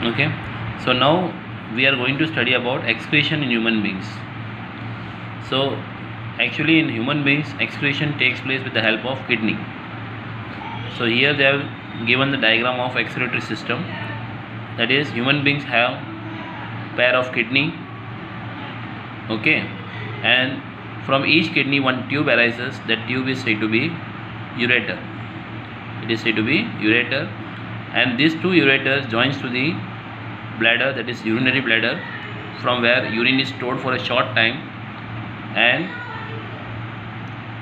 Okay, so now we are going to study about excretion in human beings. So actually in human beings excretion takes place with the help of kidney. So here they have given the diagram of excretory system. That is, human beings have pair of kidney. Okay, and from each kidney one tube arises. That tube is said to be ureter. It is said to be ureter, and these two ureters joins to the bladder, that is urinary bladder, from where urine is stored for a short time, and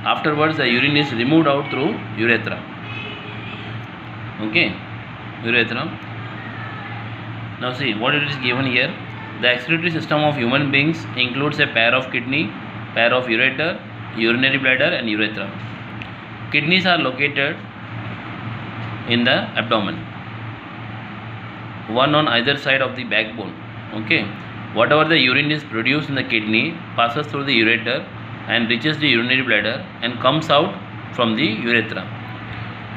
afterwards the urine is removed out through urethra. Okay, urethra. Now see what it is given here. The excretory system of human beings includes a pair of kidney, pair of ureter, urinary bladder and urethra. Kidneys are located in the abdomen, one on either side of the backbone. Okay, whatever the urine is produced in the kidney passes through the ureter and reaches the urinary bladder and comes out from the urethra.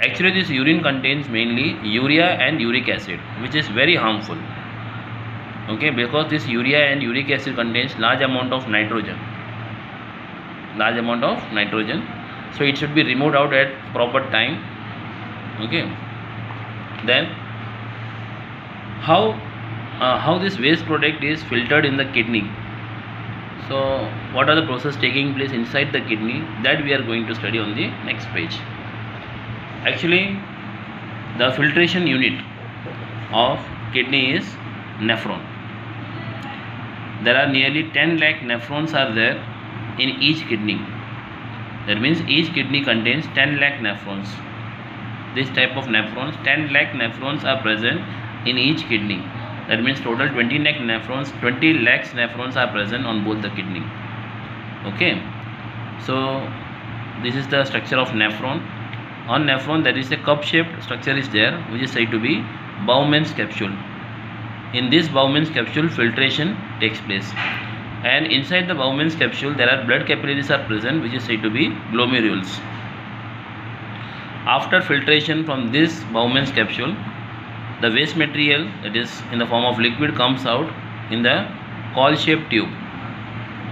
Actually this urine contains mainly urea and uric acid, which is very harmful. Okay, because this urea and uric acid contains large amount of nitrogen, so it should be removed out at proper time. Okay, then how this waste product is filtered in the kidney. So what are the process taking place inside the kidney, that we are going to study on the next page. Actually the filtration unit of kidney is nephron. There are nearly 10 lakh nephrons are there in each kidney. That means each kidney contains 10 lakh nephrons. This type of nephrons, 10 lakh nephrons are present in each kidney. That means total 20 lakhs nephrons are present on both the kidney. Okay, so this is the structure of nephron. On nephron there is a cup shaped structure is there, which is said to be Bowman's capsule. In this Bowman's capsule filtration takes place, and inside the Bowman's capsule there are blood capillaries are present, which is said to be glomerules. After filtration from this Bowman's capsule, the waste material, that is in the form of liquid, comes out in the coil shaped tube.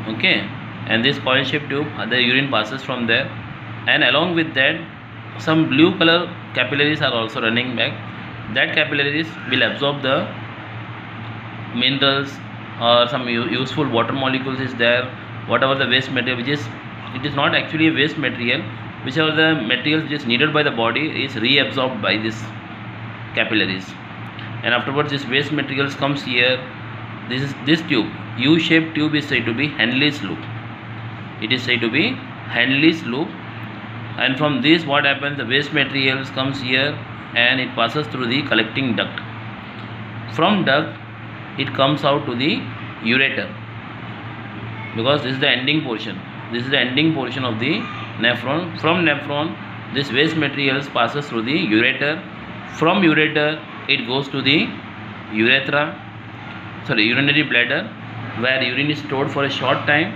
Okay, and this coil shaped tube, the urine passes from there, and along with that some blue color capillaries are also running back. That capillaries will absorb the minerals or some useful water molecules is there. Whatever the waste material, which is, it is not actually a waste material, whichever the materials which is needed by the body is reabsorbed by this capillaries, and afterwards this waste materials comes here. This tube, U-shaped tube, is said to be Henle's loop. It is said to be Henle's loop, and from this what happens, the waste materials comes here and it passes through the collecting duct. From duct it comes out to the ureter, because this is the ending portion. This is the ending portion of the nephron. From nephron this waste materials passes through the ureter. From ureter it goes to the urinary bladder, where urine is stored for a short time.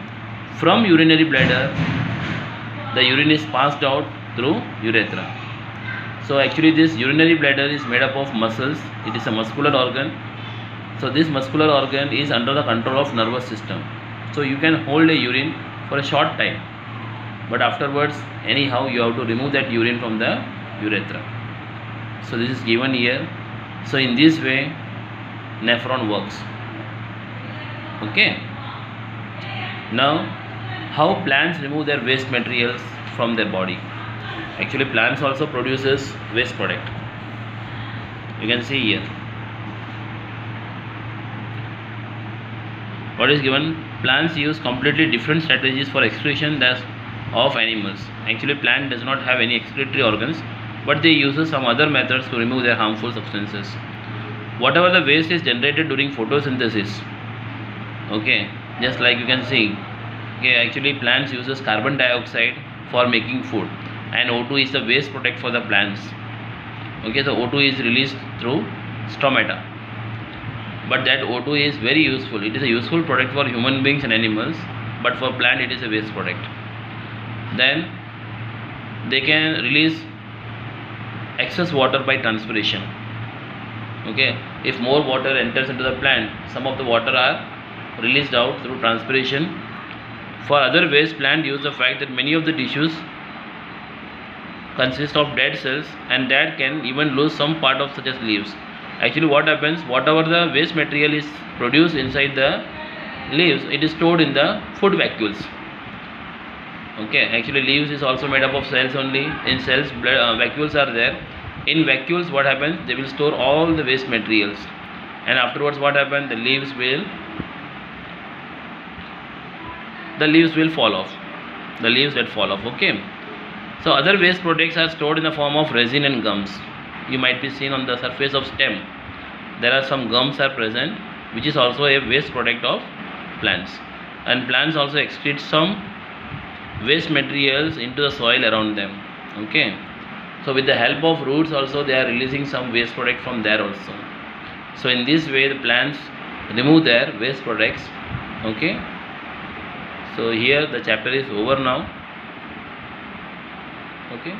From urinary bladder the urine is passed out through urethra. So actually this urinary bladder is made up of muscles. It is a muscular organ. So this muscular organ is under the control of nervous system. So you can hold a urine for a short time, but afterwards anyhow you have to remove that urine from the urethra. So this is given here. So in this way nephron works. Okay, now how plants remove their waste materials from their body. Actually plants also produces waste product. You can see here what is given. Plants use completely different strategies for excretion than of animals. Actually plant does not have any excretory organs, but they use some other methods to remove their harmful substances. Whatever the waste is generated during photosynthesis, okay, just like you can see, okay, actually plants uses carbon dioxide for making food, and O2 is the waste product for the plants. Okay, so O2 is released through stomata, but that O2 is very useful. It is a useful product for human beings and animals, but for plant it is a waste product. Then they can release excess water by transpiration. Okay, if more water enters into the plant, some of the water are released out through transpiration. For other waste, plant use the fact that many of the tissues consist of dead cells and that can even lose some part of such as leaves. Actually what happens, whatever the waste material is produced inside the leaves, it is stored in the food vacuoles. Okay, actually leaves is also made up of cells only. In cells vacuoles are there. In vacuoles what happens, they will store all the waste materials, and afterwards what happens, the leaves will fall off, the leaves that fall off. Okay, so other waste products are stored in the form of resin and gums. You might be seen on the surface of stem there are some gums are present, which is also a waste product of plants. And plants also excrete some waste materials into the soil around them. Okay, so with the help of roots also they are releasing some waste product from there also. So in this way the plants remove their waste products. Okay, so here the chapter is over now. Okay.